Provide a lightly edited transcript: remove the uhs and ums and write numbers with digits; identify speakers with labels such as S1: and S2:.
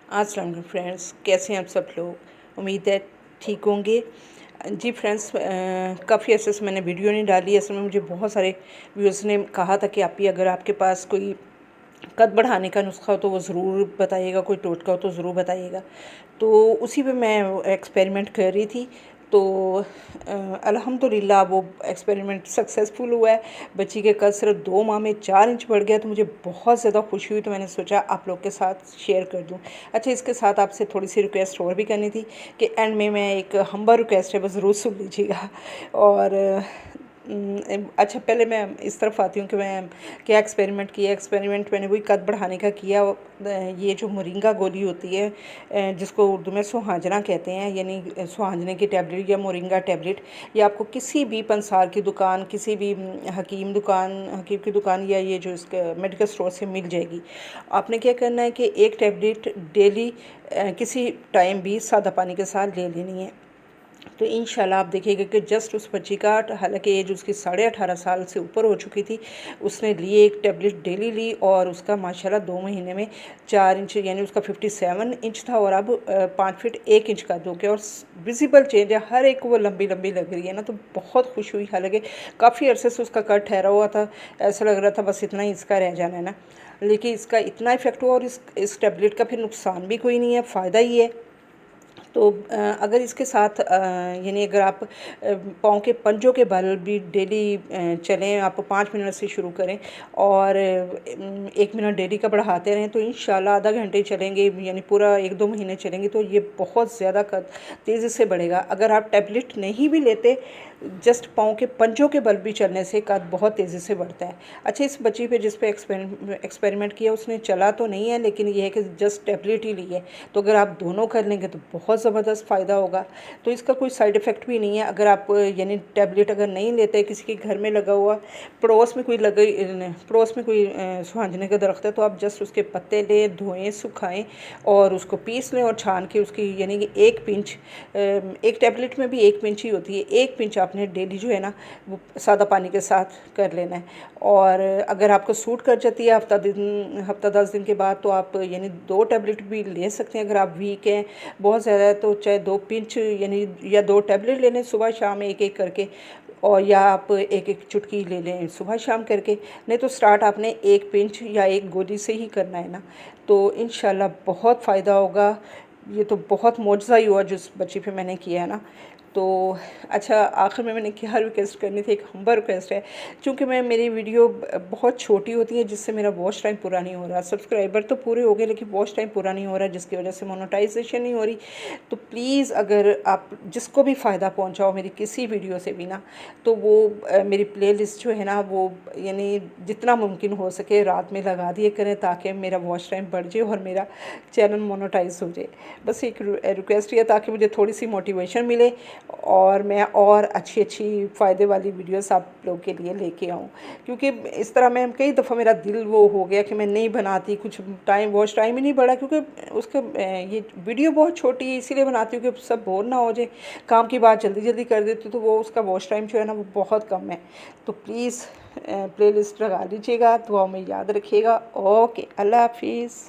S1: अस्सलाम वालेकुम फ्रेंड्स, कैसे हैं आप सब लोग। उम्मीद है ठीक होंगे। जी फ्रेंड्स, काफ़ी अर्से से मैंने वीडियो नहीं डाली। असल में मुझे बहुत सारे व्यूअर्स ने कहा था कि आप ही अगर आपके पास कोई कद बढ़ाने का नुस्खा हो तो वो ज़रूर बताइएगा, कोई टोटका हो तो ज़रूर बताइएगा। तो उसी पे मैं एक्सपेरिमेंट कर रही थी। तो अल्हम्दुलिल्लाह वो एक्सपेरिमेंट सक्सेसफुल हुआ है। बच्ची के कद सिर्फ 2 माह में 4 इंच बढ़ गया, तो मुझे बहुत ज़्यादा खुशी हुई। तो मैंने सोचा आप लोग के साथ शेयर कर दूं। अच्छा, इसके साथ आपसे थोड़ी सी रिक्वेस्ट और भी करनी थी कि एंड में मैं एक हम्बल रिक्वेस्ट है, बस ज़रूर सुन लीजिएगा। और अच्छा, पहले मैं इस तरफ आती हूँ कि मैं क्या एक्सपेरिमेंट किया। एक्सपेरिमेंट मैंने वही कद बढ़ाने का किया। ये जो मोरिंगा गोली होती है, जिसको उर्दू में सुहांजना कहते हैं, यानी सुहांजने की टैबलेट या मोरिंगा टैबलेट, ये आपको किसी भी पंसार की दुकान, किसी भी हकीम की दुकान या ये जो इसका मेडिकल स्टोर से मिल जाएगी। आपने क्या करना है कि एक टैबलेट डेली किसी टाइम भी सादा पानी के साथ ले लेनी है। तो इंशाल्लाह आप देखिएगा कि जस्ट उस बच्ची का, हालांकि एज उसकी 18.5 साल से ऊपर हो चुकी थी, उसने लिए एक टैबलेट डेली ली और उसका माशाल्लाह 2 महीने में 4 इंच, यानी उसका 57 इंच था और अब 5 फीट 1 इंच का हो गया। और विजिबल चेंज है, हर एक को वो लंबी लंबी लग रही है ना, तो बहुत खुश हुई। हालांकि काफ़ी अरसे से उसका कट ठहरा हुआ था, ऐसा लग रहा था बस इतना ही इसका रह जाना है ना, लेकिन इसका इतना इफेक्ट हुआ। और इस टैबलेट का फिर नुकसान भी कोई नहीं है, फ़ायदा ही है। तो अगर इसके साथ यानी अगर आप पाँव के पंजों के बल भी डेली चलें, आप 5 मिनट से शुरू करें और 1 मिनट डेली का बढ़ाते रहें, तो इंशाल्लाह आधा घंटे चलेंगे, यानी पूरा 1-2 महीने चलेंगे तो ये बहुत ज़्यादा कद तेज़ी से बढ़ेगा। अगर आप टैबलेट नहीं भी लेते, जस्ट पाँव के पंजों के बल भी चलने से कद बहुत तेज़ी से बढ़ता है। अच्छा, इस बच्ची पे जिस पे एक्सपेरिमेंट किया उसने चला तो नहीं है, लेकिन ये है कि जस्ट टैबलेट ही ली है। तो अगर आप दोनों कर लेंगे तो बहुत ज़बरदस्त फ़ायदा होगा। तो इसका कोई साइड इफ़ेक्ट भी नहीं है। अगर आप यानी टैबलेट अगर नहीं लेते, किसी के घर में लगा हुआ, पड़ोस में कोई सुहांजने का दरख्त है, तो आप जस्ट उसके पत्ते लें, धोएं, सुखाएं और उसको पीस लें और छान के उसकी, यानी कि 1 पिंच, एक टैबलेट में भी 1 पिंच ही होती है, 1 पिंच आपने डेली जो है ना वो सादा पानी के साथ कर लेना है। और अगर आपको सूट कर जाती है हफ्ता 10 दिन के बाद, तो आप यानी 2 टैबलेट भी ले सकते हैं। अगर आप वीक हैं बहुत ज़्यादा है तो चाहे 2 पिंच यानी या 2 टैबलेट ले लें सुबह शाम एक एक करके, और या आप एक एक चुटकी ले लें सुबह शाम करके। नहीं तो स्टार्ट आपने 1 पिंच या 1 गोली से ही करना है ना, तो इंशाल्लाह बहुत फ़ायदा होगा। ये तो बहुत मौजज़ा ही हुआ जो इस बच्ची पे मैंने किया है ना। तो अच्छा, आखिर में मैंने क्या रिक्वेस्ट करनी थी, एक हम्बल रिक्वेस्ट है। चूँकि मेरी वीडियो बहुत छोटी होती है, जिससे मेरा वॉच टाइम पूरा नहीं हो रहा। सब्सक्राइबर तो पूरे हो गए लेकिन वॉच टाइम पूरा नहीं हो रहा, जिसकी वजह से मोनेटाइजेशन नहीं हो रही। तो प्लीज़ अगर आप जिसको भी फ़ायदा पहुँचाओ मेरी किसी वीडियो से भी ना, तो वो मेरी प्लेलिस्ट जो है ना वो यानी जितना मुमकिन हो सके रात में लगा दिए करें, ताकि मेरा वॉच टाइम बढ़ जाए और मेरा चैनल मोनेटाइज हो जाए। बस एक रिक्वेस्ट है, ताकि मुझे थोड़ी सी मोटिवेशन मिले और मैं और अच्छी अच्छी फ़ायदे वाली वीडियोस आप लोग के लिए लेके आऊँ। क्योंकि इस तरह मैं कई दफ़ा मेरा दिल वो हो गया कि मैं नहीं बनाती, कुछ वॉच टाइम ही नहीं बढ़ा, क्योंकि उसका ये वीडियो बहुत छोटी है, इसीलिए बनाती हूँ कि सब बोर ना हो जाए। काम की बात जल्दी जल्दी कर देती हूँ तो वो उसका वॉच टाइम जो है ना वो बहुत कम है। तो प्लीज़ प्लेलिस्ट लगा लीजिएगा, दुआ में याद रखिएगा। ओके, अल्लाह हाफिज़।